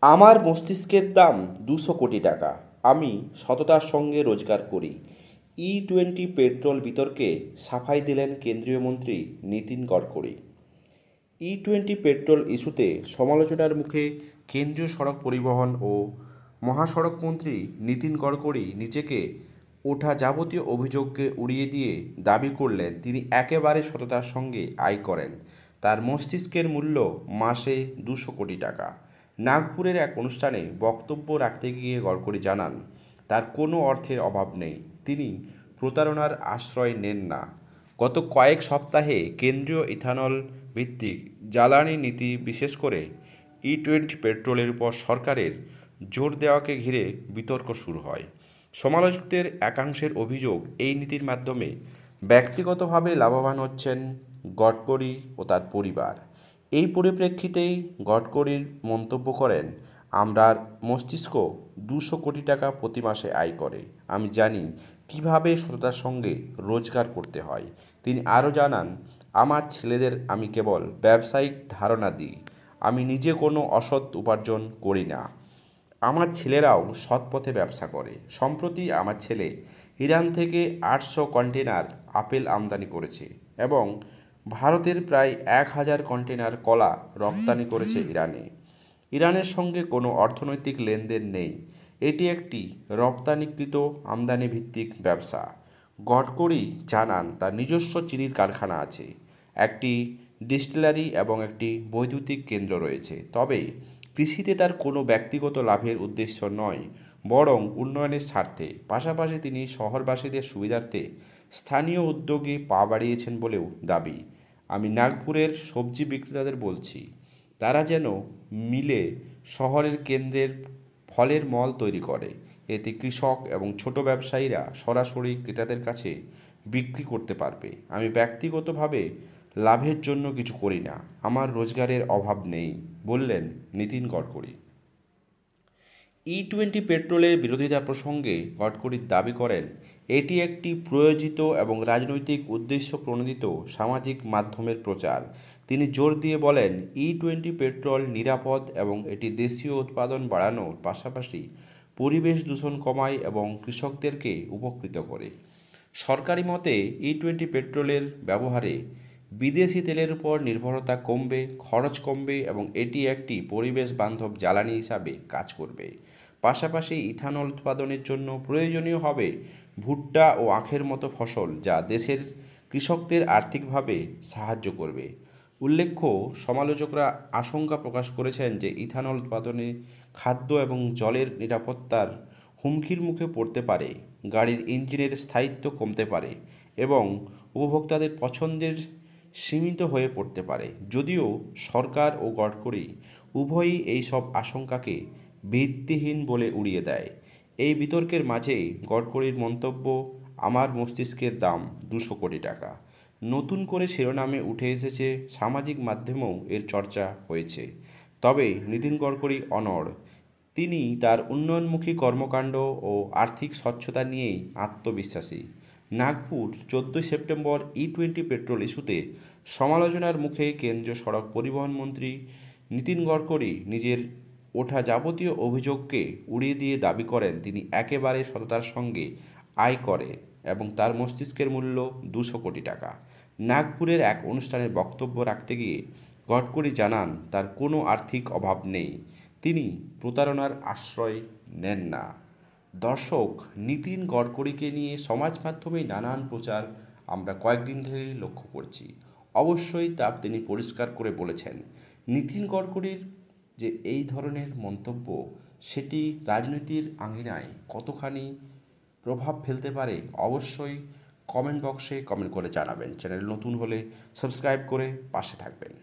আমার মস্তিষ্কের দাম 200 কোটি টাকা। আমি সততার সঙ্গে রোজগার করি। ই-20 পেট্রোল বিতর্কে সাফাই দিলেন কেন্দ্রীয় মন্ত্রী নীতিন গডকরি। ই-20 পেট্রোল ইস্যুতে সমালোচনার মুখে কেন্দ্রীয় সড়ক পরিবহন ও মহাসড়ক মন্ত্রী নীতিন গডকরি নিজেকে ওঠা যাবতীয় অভিযোগকে উড়িয়ে দিয়ে দাবি করলেন তিনি একেবারে সততার সঙ্গে আয় করেন। তার মস্তিষ্কের মূল্য মাসে 200 কোটি টাকা। নাগপুরের এক অনুষ্ঠানে বক্তব্য রাখতে গিয়ে গডকরি জানান, তার কোনো অর্থের অভাব নেই, তিনি প্রতারণার আশ্রয় নেন না। গত কয়েক সপ্তাহে কেন্দ্রীয় ইথানল ভিত্তিক জ্বালানি নীতি, বিশেষ করে ই-20 পেট্রোলের উপর সরকারের জোর দেওয়াকে ঘিরে বিতর্ক শুরু হয়। সমালোচকদের একাংশের অভিযোগ, এই নীতির মাধ্যমে ব্যক্তিগতভাবে লাভবান হচ্ছেন গডকরি ও তার পরিবার। এই পরিপ্রেক্ষিতেই গডকরির মন্তব্য করেন, আমার মস্তিষ্ক 200 কোটি টাকা প্রতি মাসে আয় করে। আমি জানি কিভাবে সততার সঙ্গে রোজগার করতে হয়। তিনি আরও জানান, আমার ছেলেদের আমি কেবল ব্যবসায়িক ধারণা দিই, আমি নিজে কোনো অসৎ উপার্জন করি না। আমার ছেলেরাও সৎ পথে ব্যবসা করে। সম্প্রতি আমার ছেলে ইরান থেকে 800 কন্টেনার আপেল আমদানি করেছে এবং ভারতের প্রায় 1000 কন্টেনার কলা রপ্তানি করেছে ইরানে। ইরানের সঙ্গে কোনো অর্থনৈতিক লেনদেন নেই, এটি একটি রপ্তানিকৃত আমদানি ভিত্তিক ব্যবসা। গডকরি জানান, তার নিজস্ব চিনির কারখানা আছে, একটি ডিস্টিলারি এবং একটি বৈদ্যুতিক কেন্দ্র রয়েছে। তবে কৃষিতে তার কোনো ব্যক্তিগত লাভের উদ্দেশ্য নয়, বরং উন্নয়নের স্বার্থে। পাশাপাশি তিনি শহরবাসীদের সুবিধার্থে স্থানীয় উদ্যোগে পা বাড়িয়েছেন বলেও দাবি। আমি নাগপুরের সবজি বিক্রেতাদের বলছি, তারা যেন মিলে শহরের কেন্দ্রের ফলের মল তৈরি করে। এতে কৃষক এবং ছোট ব্যবসায়ীরা সরাসরি ক্রেতাদের কাছে বিক্রি করতে পারবে। আমি ব্যক্তিগতভাবে লাভের জন্য কিছু করি না, আমার রোজগারের অভাব নেই, বললেন নীতিন গডকরি। ই-20 পেট্রোলের বিরোধিতা প্রসঙ্গে গডকরি দাবি করেন, এটি একটি প্রয়োজিত এবং রাজনৈতিক উদ্দেশ্য প্রণোদিত সামাজিক মাধ্যমের প্রচার। তিনি জোর দিয়ে বলেন, ই-20 পেট্রোল নিরাপদ এবং এটি দেশীয় উৎপাদন বাড়ানোর পাশাপাশি পরিবেশ দূষণ কমায় এবং কৃষকদেরকে উপকৃত করে। সরকারি মতে ই-20 পেট্রোলের ব্যবহারে বিদেশি তেলের উপর নির্ভরতা কমবে, খরচ কমবে এবং এটি একটি পরিবেশ বান্ধব জ্বালানি হিসাবে কাজ করবে। পাশাপাশি ইথানল উৎপাদনের জন্য প্রয়োজনীয় হবে ভুট্টা ও আখের মতো ফসল, যা দেশের কৃষকদের আর্থিকভাবে সাহায্য করবে। উল্লেখ্য, সমালোচকরা আশঙ্কা প্রকাশ করেছেন যে ইথানল উৎপাদনে খাদ্য এবং জলের নিরাপত্তার হুমকির মুখে পড়তে পারে, গাড়ির ইঞ্জিনের স্থায়িত্ব কমতে পারে এবং উপভোক্তাদের পছন্দের সীমিত হয়ে পড়তে পারে। যদিও সরকার ও গডকরি উভয়ই এই সব আশঙ্কাকে ভিত্তিহীন বলে উড়িয়ে দেয়। এই বিতর্কের মাঝেই গডকরির মন্তব্য, আমার মস্তিষ্কের দাম 200 কোটি টাকা, নতুন করে শিরোনামে উঠে এসেছে। সামাজিক মাধ্যমেও এর চর্চা হয়েছে। তবে নীতিন গডকরি অনড়। তিনি তার উন্নয়নমুখী কর্মকাণ্ড ও আর্থিক স্বচ্ছতা নিয়েই আত্মবিশ্বাসী। নাগপুর 14 সেপ্টেম্বর ই-20 পেট্রোল ইস্যুতে সমালোচনার মুখে কেন্দ্রীয় সড়ক পরিবহন মন্ত্রী নীতিন গডকরি নিজের ওঠা যাবতীয় অভিযোগকে উড়িয়ে দিয়ে দাবি করেন তিনি একেবারে সততার সঙ্গে আয় করে এবং তার মস্তিষ্কের মূল্য 200 কোটি টাকা। নাগপুরের এক অনুষ্ঠানে বক্তব্য রাখতে গিয়ে গডকরি জানান, তার কোনো আর্থিক অভাব নেই, তিনি প্রতারণার আশ্রয় নেন না। দর্শক, নীতিন গডকরিকে নিয়ে সমাজ মাধ্যমে নানান প্রচার আমরা কয়েকদিন ধরেই লক্ষ্য করছি। অবশ্যই তা তিনি পরিষ্কার করে বলেছেন, নীতিন গডকরির যে এই ধরনের মন্তব্য, সেটি রাজনীতির আঙিনায় কতখানি প্রভাব ফেলতে পারে, অবশ্যই কমেন্ট বক্সে কমেন্ট করে জানাবেন। চ্যানেল নতুন হলে সাবস্ক্রাইব করে পাশে থাকবেন।